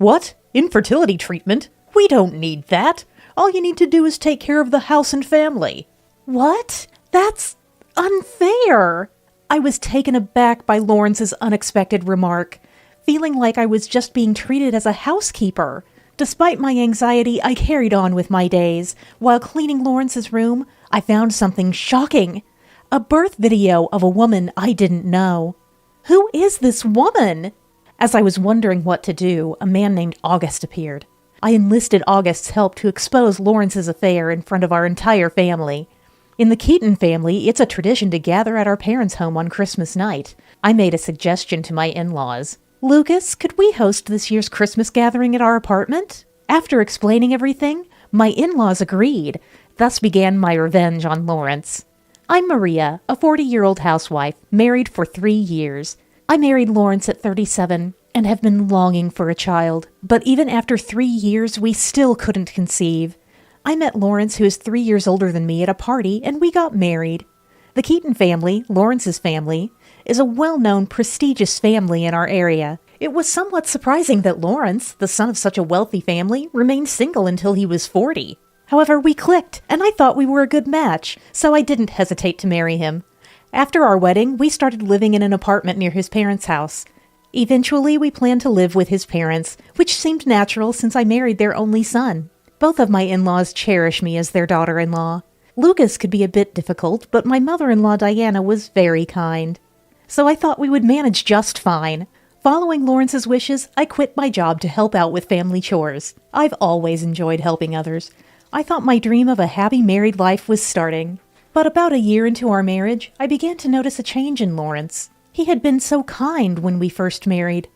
What? Infertility treatment? We don't need that. All you need to do is take care of the house and family. What? That's unfair. I was taken aback by Lawrence's unexpected remark, feeling like I was just being treated as a housekeeper. Despite my anxiety, I carried on with my days. While cleaning Lawrence's room, I found something shocking. A birth video of a woman I didn't know. Who is this woman? As I was wondering what to do, a man named August appeared. I enlisted August's help to expose Lawrence's affair in front of our entire family. In the Keaton family, it's a tradition to gather at our parents' home on Christmas night. I made a suggestion to my in-laws. Lucas, could we host this year's Christmas gathering at our apartment? After explaining everything, my in-laws agreed. Thus began my revenge on Lawrence. I'm Maria, a 40-year-old housewife, married for 3 years. I married Lawrence at 37 and have been longing for a child. But even after 3 years, we still couldn't conceive. I met Lawrence, who is 3 years older than me, at a party, and we got married. The Keaton family, Lawrence's family, is a well-known, prestigious family in our area. It was somewhat surprising that Lawrence, the son of such a wealthy family, remained single until he was 40. However, we clicked, and I thought we were a good match, so I didn't hesitate to marry him. After our wedding, we started living in an apartment near his parents' house. Eventually, we planned to live with his parents, which seemed natural since I married their only son. Both of my in-laws cherish me as their daughter-in-law. Lucas could be a bit difficult, but my mother-in-law Diana was very kind. So I thought we would manage just fine. Following Lawrence's wishes, I quit my job to help out with family chores. I've always enjoyed helping others. I thought my dream of a happy married life was starting. But about a year into our marriage, I began to notice a change in Lawrence. He had been so kind when we first married.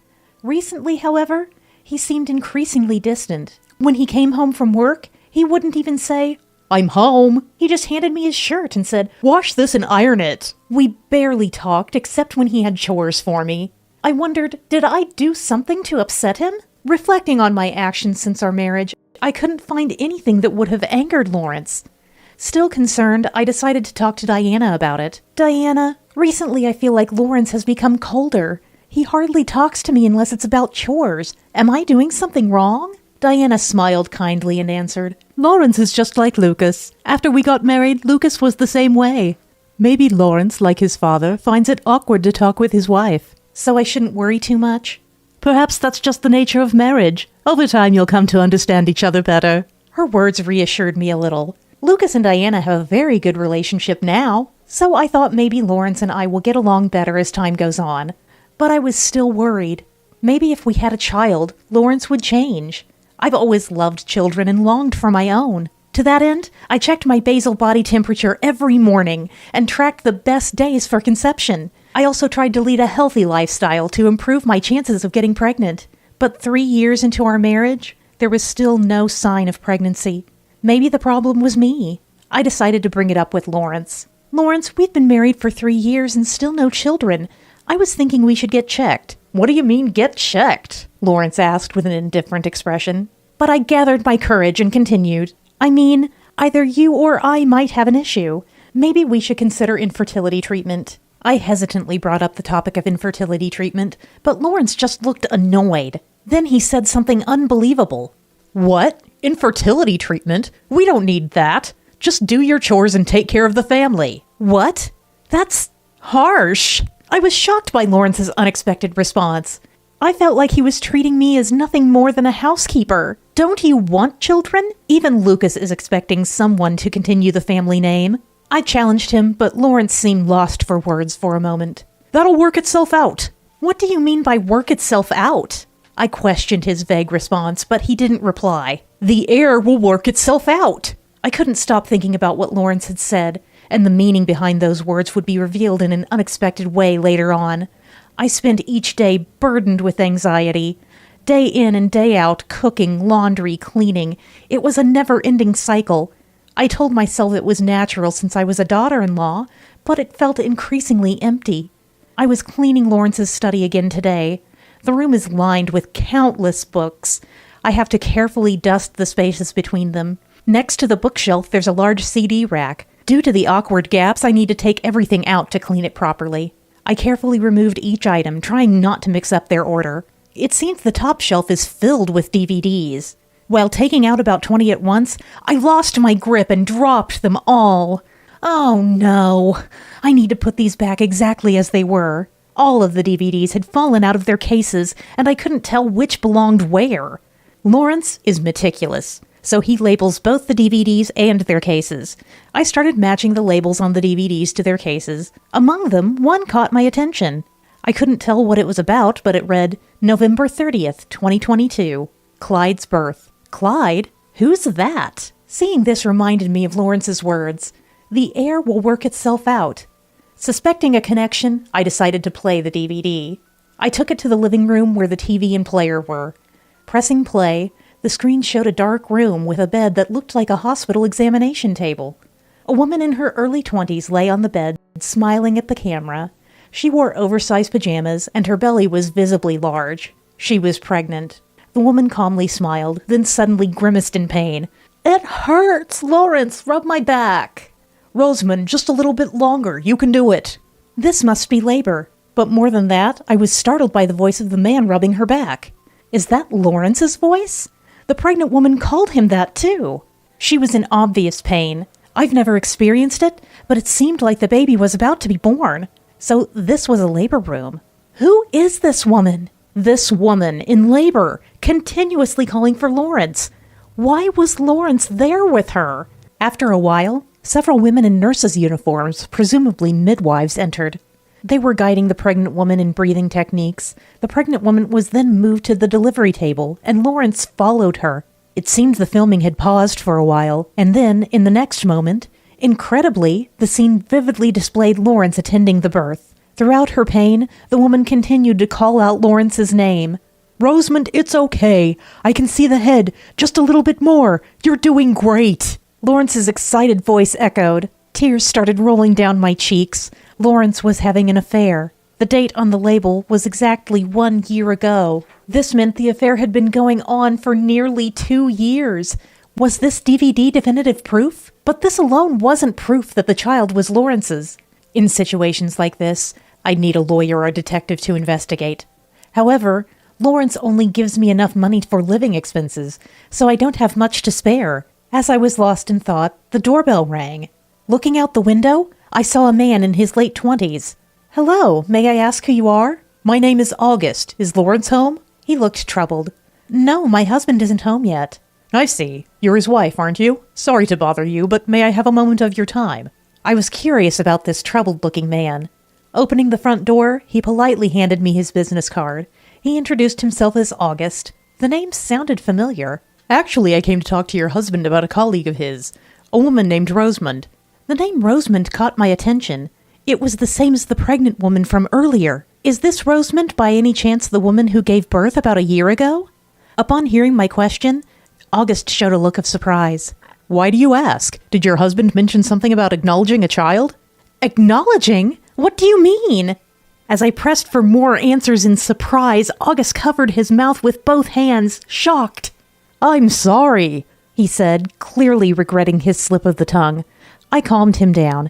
Recently, however, he seemed increasingly distant. When he came home from work, he wouldn't even say, "I'm home." He just handed me his shirt and said, "Wash this and iron it." We barely talked except when he had chores for me. I wondered, did I do something to upset him? Reflecting on my actions since our marriage, I couldn't find anything that would have angered Lawrence. Still concerned, I decided to talk to Diana about it. "Diana, recently I feel like Lawrence has become colder. He hardly talks to me unless it's about chores. Am I doing something wrong?" Diana smiled kindly and answered, "Lawrence is just like Lucas. After we got married, Lucas was the same way. Maybe Lawrence, like his father, finds it awkward to talk with his wife. So I shouldn't worry too much?" "Perhaps that's just the nature of marriage. Over time you'll come to understand each other better." Her words reassured me a little. Lucas and Diana have a very good relationship now, so I thought maybe Lawrence and I will get along better as time goes on. But I was still worried. Maybe if we had a child, Lawrence would change. I've always loved children and longed for my own. To that end, I checked my basal body temperature every morning and tracked the best days for conception. I also tried to lead a healthy lifestyle to improve my chances of getting pregnant. But 3 years into our marriage, there was still no sign of pregnancy. Maybe the problem was me. I decided to bring it up with Lawrence. "Lawrence, we've been married for 3 years and still no children. I was thinking we should get checked." "What do you mean, get checked?" Lawrence asked with an indifferent expression. But I gathered my courage and continued. "I mean, either you or I might have an issue. Maybe we should consider infertility treatment." I hesitantly brought up the topic of infertility treatment, but Lawrence just looked annoyed. Then he said something unbelievable. "What? Infertility treatment? We don't need that. Just do your chores and take care of the family." "What? That's harsh." I was shocked by Lawrence's unexpected response. I felt like he was treating me as nothing more than a housekeeper. Don't you want children? Even Lucas is expecting someone to continue the family name. I challenged him, but Lawrence seemed lost for words for a moment. "That'll work itself out." "What do you mean by work itself out?" I questioned his vague response, but he didn't reply. "The heir will work itself out." I couldn't stop thinking about what Lawrence had said, and the meaning behind those words would be revealed in an unexpected way later on. I spent each day burdened with anxiety. Day in and day out, cooking, laundry, cleaning. It was a never-ending cycle. I told myself it was natural since I was a daughter-in-law, but it felt increasingly empty. I was cleaning Lawrence's study again today. The room is lined with countless books. I have to carefully dust the spaces between them. Next to the bookshelf, there's a large CD rack. Due to the awkward gaps, I need to take everything out to clean it properly. I carefully removed each item, trying not to mix up their order. It seems the top shelf is filled with DVDs. While taking out about 20 at once, I lost my grip and dropped them all. Oh no, I need to put these back exactly as they were. All of the DVDs had fallen out of their cases, and I couldn't tell which belonged where. Lawrence is meticulous, so he labels both the DVDs and their cases. I started matching the labels on the DVDs to their cases. Among them, one caught my attention. I couldn't tell what it was about, but it read, November 30th, 2022, Clyde's birth. Clyde? Who's that? Seeing this reminded me of Lawrence's words. The air will work itself out. Suspecting a connection, I decided to play the DVD. I took it to the living room where the TV and player were. Pressing play, the screen showed a dark room with a bed that looked like a hospital examination table. A woman in her early 20s lay on the bed, smiling at the camera. She wore oversized pajamas, and her belly was visibly large. She was pregnant. The woman calmly smiled, then suddenly grimaced in pain. "It hurts! Lawrence, rub my back!" "Rosamond, just a little bit longer. You can do it." This must be labor. But more than that, I was startled by the voice of the man rubbing her back. Is that Lawrence's voice? The pregnant woman called him that too. She was in obvious pain. I've never experienced it, but it seemed like the baby was about to be born. So this was a labor room. Who is this woman? This woman in labor, continuously calling for Lawrence. Why was Lawrence there with her? After a while, several women in nurses' uniforms, presumably midwives, entered. They were guiding the pregnant woman in breathing techniques. The pregnant woman was then moved to the delivery table, and Lawrence followed her. It seemed the filming had paused for a while, and then, in the next moment, incredibly, the scene vividly displayed Lawrence attending the birth. Throughout her pain, the woman continued to call out Lawrence's name. "Rosamond, it's okay. I can see the head. Just a little bit more. You're doing great." Lawrence's excited voice echoed. Tears started rolling down my cheeks. Lawrence was having an affair. The date on the label was exactly 1 year ago. This meant the affair had been going on for nearly 2 years. Was this DVD definitive proof? But this alone wasn't proof that the child was Lawrence's. In situations like this, I'd need a lawyer or a detective to investigate. However, Lawrence only gives me enough money for living expenses, so I don't have much to spare. As I was lost in thought, the doorbell rang. Looking out the window, I saw a man in his late 20s. "Hello, may I ask who you are?" "My name is August. Is Lawrence home?" He looked troubled. "No, my husband isn't home yet." "I see. You're his wife, aren't you? Sorry to bother you, but may I have a moment of your time?" I was curious about this troubled-looking man. Opening the front door, he politely handed me his business card. He introduced himself as August. The name sounded familiar. "Actually, I came to talk to your husband about a colleague of his, a woman named Rosamond." The name Rosamond caught my attention. It was the same as the pregnant woman from earlier. Is this Rosamond by any chance the woman who gave birth about a year ago? Upon hearing my question, August showed a look of surprise. "Why do you ask? Did your husband mention something about acknowledging a child?" "Acknowledging? What do you mean?" As I pressed for more answers in surprise, August covered his mouth with both hands, shocked. "I'm sorry," he said, clearly regretting his slip of the tongue. I calmed him down.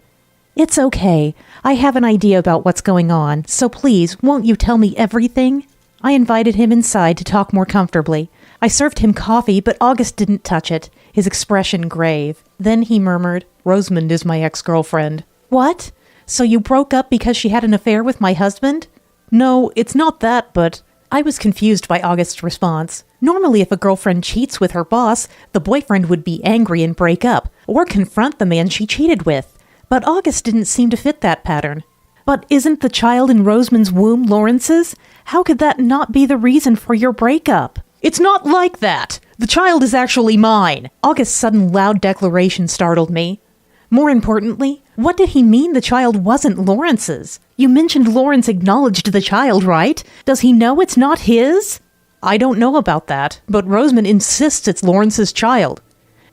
"It's okay. I have an idea about what's going on, so please, won't you tell me everything?" I invited him inside to talk more comfortably. I served him coffee, but August didn't touch it, his expression grave. Then he murmured, "Rosamond is my ex-girlfriend." "What? So you broke up because she had an affair with my husband?" "No, it's not that, but—" I was confused by August's response. Normally, if a girlfriend cheats with her boss, the boyfriend would be angry and break up, or confront the man she cheated with. But August didn't seem to fit that pattern. "But isn't the child in Rosamond's womb Lawrence's? How could that not be the reason for your breakup?" "It's not like that! The child is actually mine!" August's sudden loud declaration startled me. More importantly, what did he mean the child wasn't Lawrence's? You mentioned Lawrence acknowledged the child, right? Does he know it's not his? "I don't know about that, but Rosamond insists it's Lawrence's child."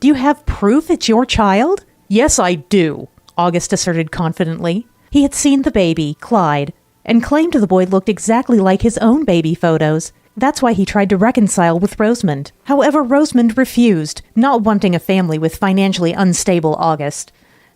"Do you have proof it's your child?" "Yes, I do," August asserted confidently. He had seen the baby, Clyde, and claimed the boy looked exactly like his own baby photos. That's why he tried to reconcile with Rosamond. However, Rosamond refused, not wanting a family with financially unstable August.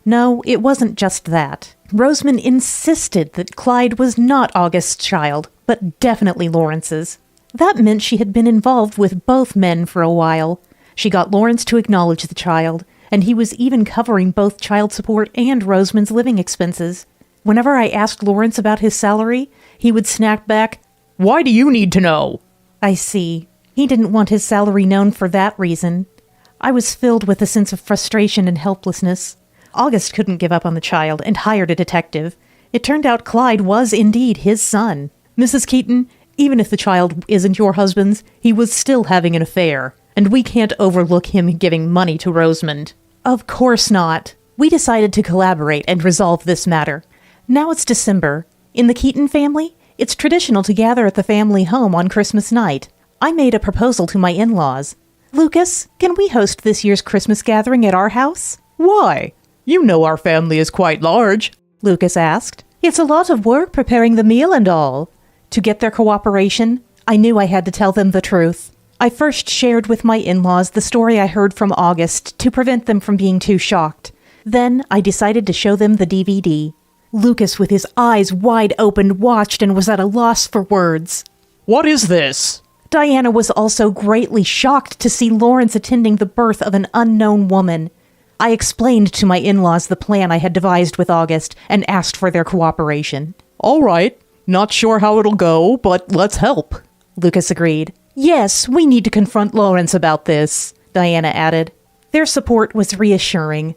No, it wasn't just that. Rosamond insisted that Clyde was not August's child, but definitely Lawrence's. That meant she had been involved with both men for a while. She got Lawrence to acknowledge the child, and he was even covering both child support and Rosamond's living expenses. Whenever I asked Lawrence about his salary, he would snack back, "Why do you need to know?" I see. He didn't want his salary known for that reason. I was filled with a sense of frustration and helplessness. August couldn't give up on the child and hired a detective. It turned out Clyde was indeed his son. "Mrs. Keaton, even if the child isn't your husband's, he was still having an affair, and we can't overlook him giving money to Rosamond." Of course not. We decided to collaborate and resolve this matter. Now it's December. In the Keaton family, it's traditional to gather at the family home on Christmas night. I made a proposal to my in-laws. "Lucas, can we host this year's Christmas gathering at our house?" "Why? You know our family is quite large," Lucas asked. "It's a lot of work preparing the meal and all." To get their cooperation, I knew I had to tell them the truth. I first shared with my in-laws the story I heard from August to prevent them from being too shocked. Then I decided to show them the DVD. Lucas, with his eyes wide open, watched and was at a loss for words. "What is this?" Diana was also greatly shocked to see Lawrence attending the birth of an unknown woman. I explained to my in-laws the plan I had devised with August and asked for their cooperation. "All right. Not sure how it'll go, but let's help," Lucas agreed. "Yes, we need to confront Lawrence about this," Diana added. Their support was reassuring.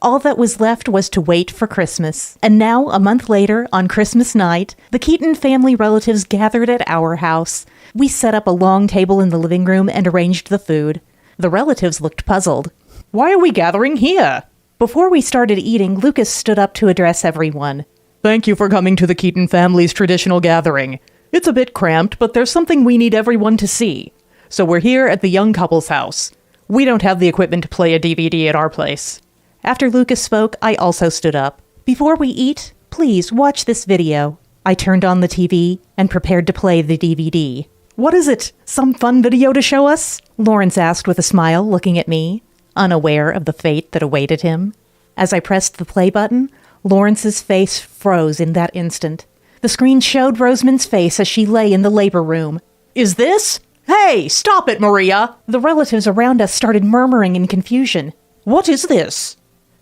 All that was left was to wait for Christmas. And now, a month later, on Christmas night, the Keaton family relatives gathered at our house. We set up a long table in the living room and arranged the food. The relatives looked puzzled. "Why are we gathering here?" Before we started eating, Lucas stood up to address everyone. "Thank you for coming to the Keaton family's traditional gathering. It's a bit cramped, but there's something we need everyone to see. So we're here at the young couple's house. We don't have the equipment to play a DVD at our place." After Lucas spoke, I also stood up. "Before we eat, please watch this video." I turned on the TV and prepared to play the DVD. "What is it? Some fun video to show us?" Lawrence asked with a smile, looking at me, unaware of the fate that awaited him. As I pressed the play button, Lawrence's face froze in that instant. The screen showed Rosamond's face as she lay in the labor room. "Is this? Hey, stop it, Maria!" The relatives around us started murmuring in confusion. "What is this?"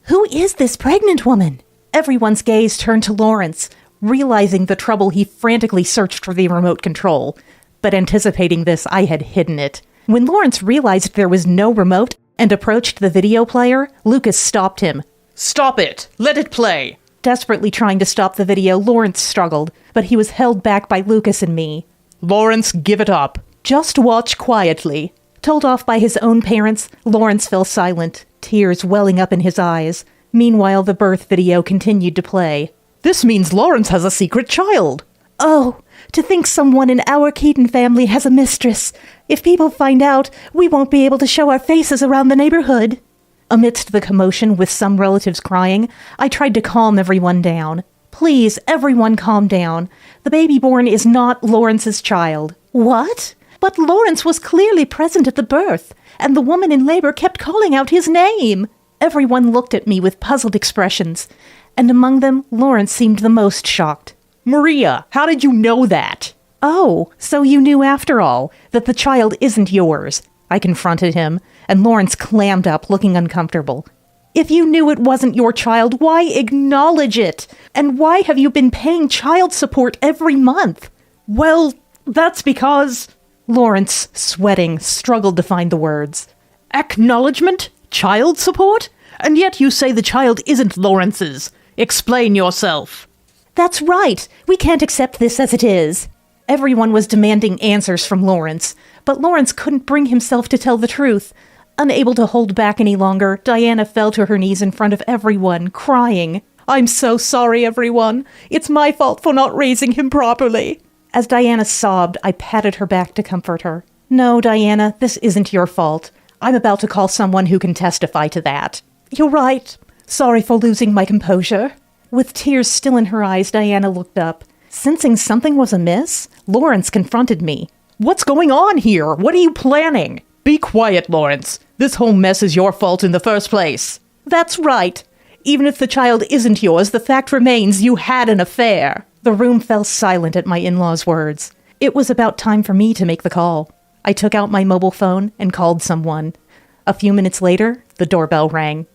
"Who is this pregnant woman?" Everyone's gaze turned to Lawrence, realizing the trouble he frantically searched for the remote control. But anticipating this, I had hidden it. When Lawrence realized there was no remote and approached the video player, Lucas stopped him. "Stop it! Let it play!" Desperately trying to stop the video, Lawrence struggled, but he was held back by Lucas and me. "Lawrence, give it up. Just watch quietly." Told off by his own parents, Lawrence fell silent, tears welling up in his eyes. Meanwhile, the birth video continued to play. "This means Lawrence has a secret child." "Oh, to think someone in our Keaton family has a mistress. If people find out, we won't be able to show our faces around the neighborhood." Amidst the commotion, with some relatives crying, I tried to calm everyone down. "Please, everyone calm down. The baby born is not Lawrence's child." "What? But Lawrence was clearly present at the birth, and the woman in labor kept calling out his name." Everyone looked at me with puzzled expressions, and among them, Lawrence seemed the most shocked. "Maria, how did you know that?" "Oh, so you knew after all, that the child isn't yours." I confronted him, and Lawrence clammed up, looking uncomfortable. "If you knew it wasn't your child, why acknowledge it? And why have you been paying child support every month?" "Well, that's because..." Lawrence, sweating, struggled to find the words. "Acknowledgement? Child support? And yet you say the child isn't Lawrence's. Explain yourself." "That's right. We can't accept this as it is." Everyone was demanding answers from Lawrence, but Lawrence couldn't bring himself to tell the truth. Unable to hold back any longer, Diana fell to her knees in front of everyone, crying. "I'm so sorry, everyone. It's my fault for not raising him properly." As Diana sobbed, I patted her back to comfort her. "No, Diana, this isn't your fault. I'm about to call someone who can testify to that." "You're right. Sorry for losing my composure." With tears still in her eyes, Diana looked up. Sensing something was amiss, Lawrence confronted me. "What's going on here? What are you planning?" "Be quiet, Lawrence. This whole mess is your fault in the first place." "That's right. Even if the child isn't yours, the fact remains you had an affair." The room fell silent at my in-laws' words. It was about time for me to make the call. I took out my mobile phone and called someone. A few minutes later, the doorbell rang.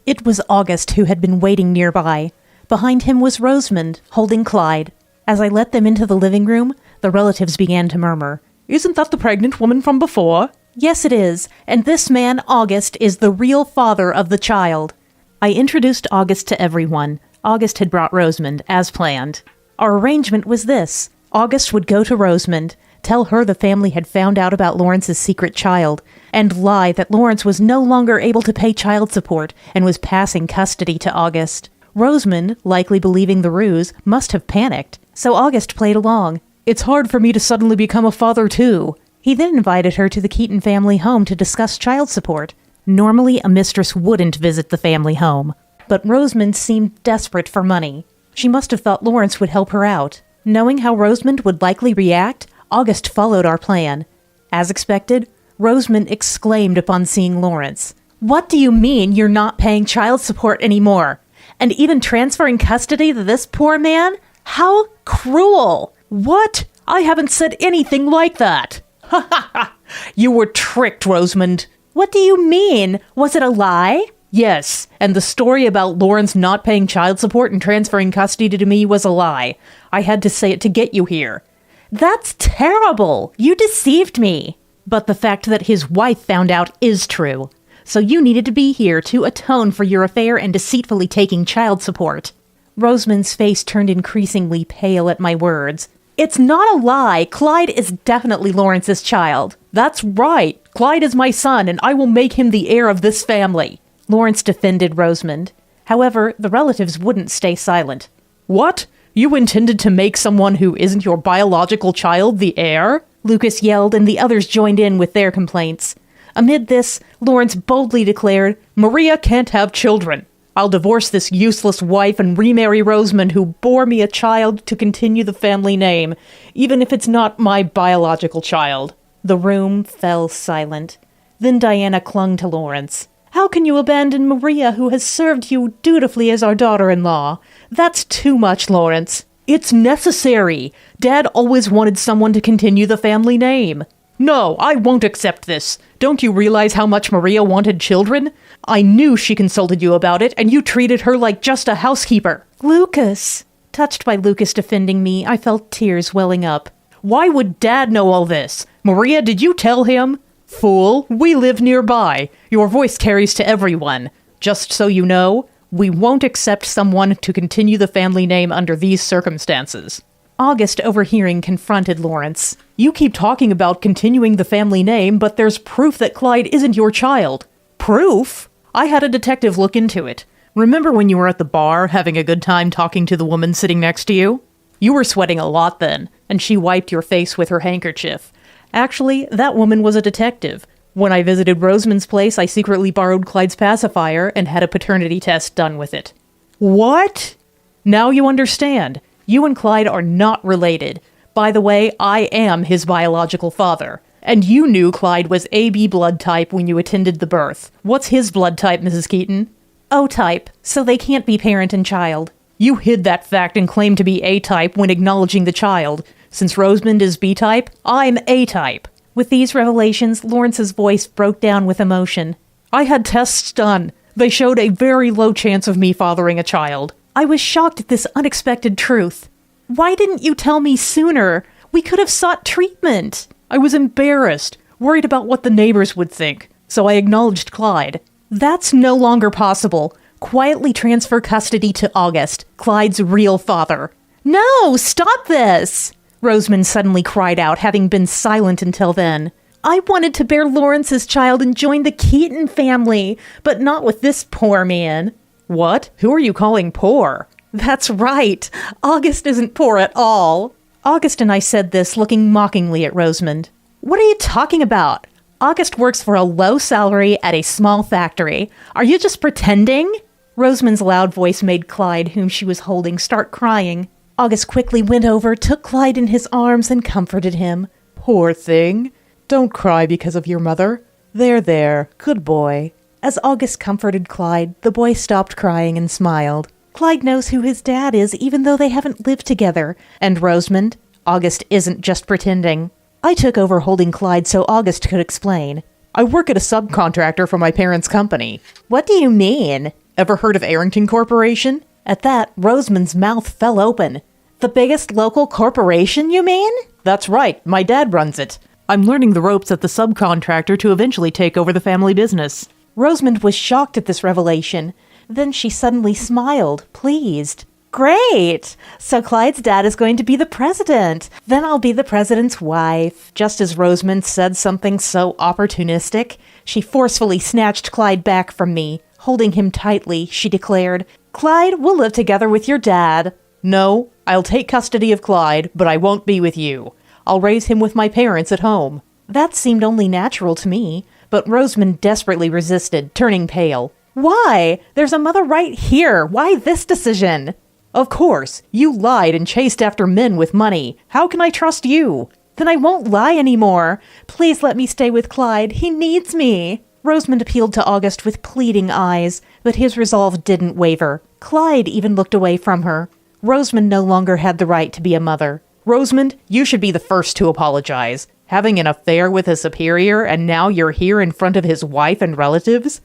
It was August who had been waiting nearby. Behind him was Rosamond, holding Clyde. As I let them into the living room, the relatives began to murmur. Isn't that the pregnant woman from before? Yes, it is, and this man, August, is the real father of the child. I introduced August to everyone. August had brought Rosamond, as planned. Our arrangement was this. August would go to Rosamond, tell her the family had found out about Lawrence's secret child, and lie that Lawrence was no longer able to pay child support and was passing custody to August. Rosamond, likely believing the ruse, must have panicked, so August played along. It's hard for me to suddenly become a father, too. He then invited her to the Keaton family home to discuss child support. Normally, a mistress wouldn't visit the family home, but Rosamond seemed desperate for money. She must have thought Lawrence would help her out. Knowing how Rosamond would likely react, August followed our plan. As expected, Rosamond exclaimed upon seeing Lawrence. "What do you mean you're not paying child support anymore? And even transferring custody to this poor man? How cruel!" What? I haven't said anything like that. Ha ha ha! You were tricked, Rosamond. What do you mean? Was it a lie? Yes, and the story about Lawrence not paying child support and transferring custody to me was a lie. I had to say it to get you here. That's terrible! You deceived me! But the fact that his wife found out is true. So you needed to be here to atone for your affair and deceitfully taking child support. Rosamond's face turned increasingly pale at my words. It's not a lie. Clyde is definitely Lawrence's child. That's right. Clyde is my son, and I will make him the heir of this family. Lawrence defended Rosamond. However, the relatives wouldn't stay silent. What? You intended to make someone who isn't your biological child the heir? Lucas yelled, and the others joined in with their complaints. Amid this, Lawrence boldly declared, Maria can't have children. I'll divorce this useless wife and remarry Rosamond, who bore me a child, to continue the family name, even if it's not my biological child. The room fell silent. Then Diana clung to Lawrence. How can you abandon Maria, who has served you dutifully as our daughter-in-law? That's too much, Lawrence. It's necessary. Dad always wanted someone to continue the family name. No, I won't accept this. Don't you realize how much Maria wanted children? I knew she consulted you about it, and you treated her like just a housekeeper. Lucas. Touched by Lucas defending me, I felt tears welling up. Why would Dad know all this? Maria, did you tell him? Fool, we live nearby. Your voice carries to everyone. Just so you know, we won't accept someone to continue the family name under these circumstances. August, overhearing, confronted Lawrence. You keep talking about continuing the family name, but there's proof that Clyde isn't your child. Proof? I had a detective look into it. Remember when you were at the bar, having a good time talking to the woman sitting next to you? You were sweating a lot then, and she wiped your face with her handkerchief. Actually, that woman was a detective. When I visited Rosamond's place, I secretly borrowed Clyde's pacifier and had a paternity test done with it. What? Now you understand. You and Clyde are not related. By the way, I am his biological father. And you knew Clyde was AB blood type when you attended the birth. What's his blood type, Mrs. Keaton? O type, so they can't be parent and child. You hid that fact and claimed to be A-type when acknowledging the child. Since Rosamond is B-type, I'm A-type. With these revelations, Lawrence's voice broke down with emotion. I had tests done. They showed a very low chance of me fathering a child. I was shocked at this unexpected truth. Why didn't you tell me sooner? We could have sought treatment. I was embarrassed, worried about what the neighbors would think, so I acknowledged Clyde. That's no longer possible. Quietly transfer custody to August, Clyde's real father. No, stop this! Rosamond suddenly cried out, having been silent until then. I wanted to bear Lawrence's child and join the Keaton family, but not with this poor man. What? Who are you calling poor? That's right. August isn't poor at all. August and I said this, looking mockingly at Rosamond. What are you talking about? August works for a low salary at a small factory. Are you just pretending? Rosamond's loud voice made Clyde, whom she was holding, start crying. August quickly went over, took Clyde in his arms, and comforted him. Poor thing. Don't cry because of your mother. There, good boy. As August comforted Clyde, the boy stopped crying and smiled. Clyde knows who his dad is, even though they haven't lived together. And Rosamond, August isn't just pretending. I took over holding Clyde so August could explain. I work at a subcontractor for my parents' company. What do you mean? Ever heard of Arrington Corporation? At that, Rosamond's mouth fell open. The biggest local corporation, you mean? That's right, my dad runs it. I'm learning the ropes at the subcontractor to eventually take over the family business. Rosamond was shocked at this revelation. Then she suddenly smiled, pleased. Great! So Clyde's dad is going to be the president. Then I'll be the president's wife. Just as Rosamond said something so opportunistic, she forcefully snatched Clyde back from me. Holding him tightly, she declared, Clyde, we'll live together with your dad. No, I'll take custody of Clyde, but I won't be with you. I'll raise him with my parents at home. That seemed only natural to me, but Rosamond desperately resisted, turning pale. Why? There's a mother right here. Why this decision? Of course, you lied and chased after men with money. How can I trust you? Then I won't lie anymore. Please let me stay with Clyde. He needs me. Rosamond appealed to August with pleading eyes, but his resolve didn't waver. Clyde even looked away from her. Rosamond no longer had the right to be a mother. Rosamond, you should be the first to apologize. Having an affair with a superior, and now you're here in front of his wife and relatives?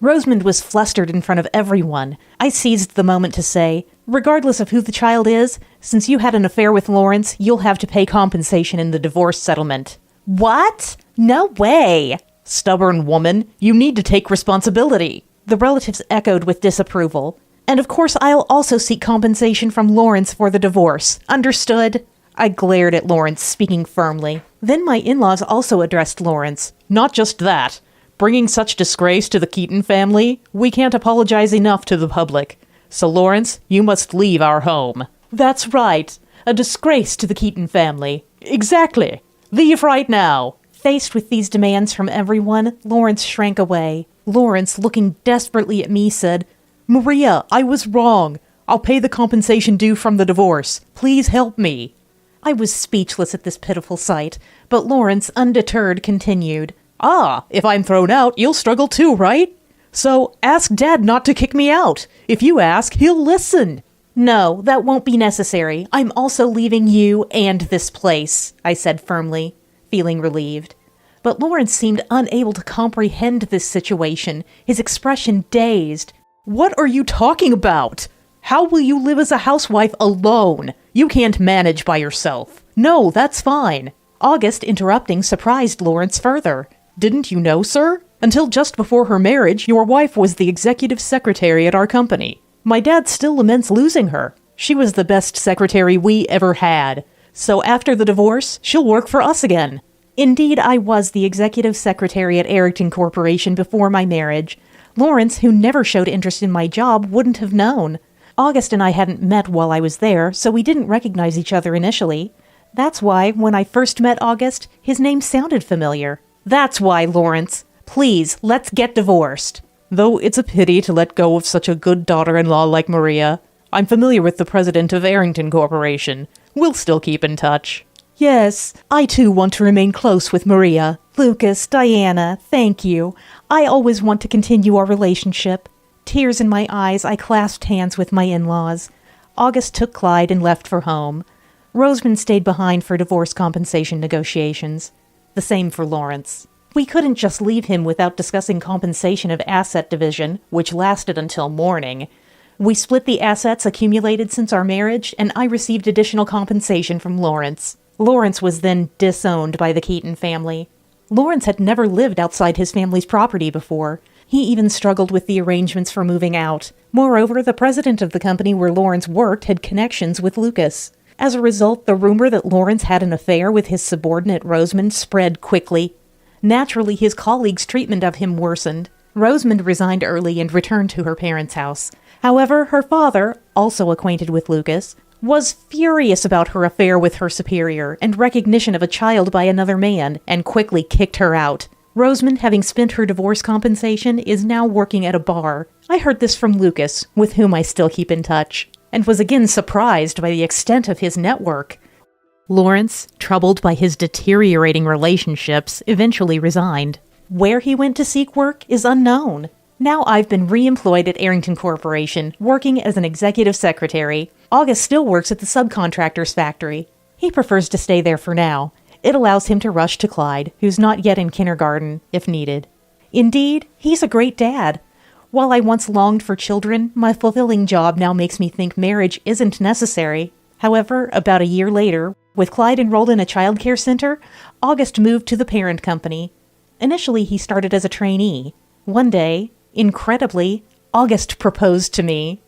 Rosamond was flustered in front of everyone. I seized the moment to say, regardless of who the child is, since you had an affair with Lawrence, you'll have to pay compensation in the divorce settlement. What? No way! Stubborn woman, you need to take responsibility. The relatives echoed with disapproval. And of course I'll also seek compensation from Lawrence for the divorce. Understood? I glared at Lawrence, speaking firmly. Then my in-laws also addressed Lawrence. Not just that. Bringing such disgrace to the Keaton family, we can't apologize enough to the public. So Lawrence, you must leave our home. That's right. A disgrace to the Keaton family. Exactly. Leave right now. Faced with these demands from everyone, Lawrence shrank away. Lawrence, looking desperately at me, said, Maria, I was wrong. I'll pay the compensation due from the divorce. Please help me. I was speechless at this pitiful sight, but Lawrence, undeterred, continued. If I'm thrown out, you'll struggle too, right? So ask Dad not to kick me out. If you ask, he'll listen. No, that won't be necessary. I'm also leaving you and this place, I said firmly, feeling relieved. But Lawrence seemed unable to comprehend this situation, his expression dazed. What are you talking about? How will you live as a housewife alone? You can't manage by yourself. No, that's fine. August, interrupting, surprised Lawrence further. Didn't you know, sir? Until just before her marriage, your wife was the executive secretary at our company. My dad still laments losing her. She was the best secretary we ever had. So after the divorce, she'll work for us again. Indeed, I was the executive secretary at Arrington Corporation before my marriage. Lawrence, who never showed interest in my job, wouldn't have known. August and I hadn't met while I was there, so we didn't recognize each other initially. That's why, when I first met August, his name sounded familiar. That's why, Lawrence. Please, let's get divorced. Though it's a pity to let go of such a good daughter-in-law like Maria, I'm familiar with the president of Arrington Corporation. We'll still keep in touch. Yes, I too want to remain close with Maria. Lucas, Diana, thank you. I always want to continue our relationship. Tears in my eyes, I clasped hands with my in-laws. August took Clyde and left for home. Rosamond stayed behind for divorce compensation negotiations. The same for Lawrence. We couldn't just leave him without discussing compensation of asset division, which lasted until morning. We split the assets accumulated since our marriage, and I received additional compensation from Lawrence. Lawrence was then disowned by the Keaton family. Lawrence had never lived outside his family's property before. He even struggled with the arrangements for moving out. Moreover, the president of the company where Lawrence worked had connections with Lucas. As a result, the rumor that Lawrence had an affair with his subordinate Rosamond spread quickly. Naturally, his colleagues' treatment of him worsened. Rosamond resigned early and returned to her parents' house. However, her father, also acquainted with Lucas, was furious about her affair with her superior and recognition of a child by another man, and quickly kicked her out. Rosamond, having spent her divorce compensation, is now working at a bar. I heard this from Lucas, with whom I still keep in touch, and was again surprised by the extent of his network. Lawrence, troubled by his deteriorating relationships, eventually resigned. Where he went to seek work is unknown. Now I've been re-employed at Arrington Corporation, working as an executive secretary. August still works at the subcontractor's factory. He prefers to stay there for now. It allows him to rush to Clyde, who's not yet in kindergarten, if needed. Indeed, he's a great dad. While I once longed for children, my fulfilling job now makes me think marriage isn't necessary. However, about a year later, with Clyde enrolled in a childcare center, August moved to the parent company. Initially, he started as a trainee. One day, incredibly, August proposed to me.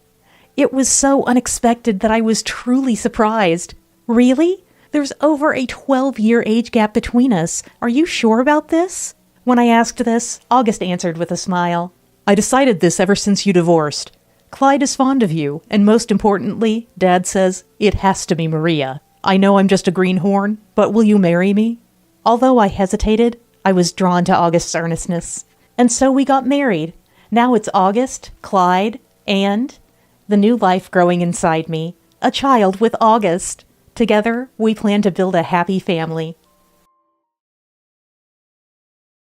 It was so unexpected that I was truly surprised. Really? There's over a 12-year age gap between us. Are you sure about this? When I asked this, August answered with a smile. I decided this ever since you divorced. Clyde is fond of you, and most importantly, Dad says it has to be Maria. I know I'm just a greenhorn, but will you marry me? Although I hesitated, I was drawn to August's earnestness. And so we got married. Now it's August, Clyde, and the new life growing inside me, a child with August. Together, we plan to build a happy family.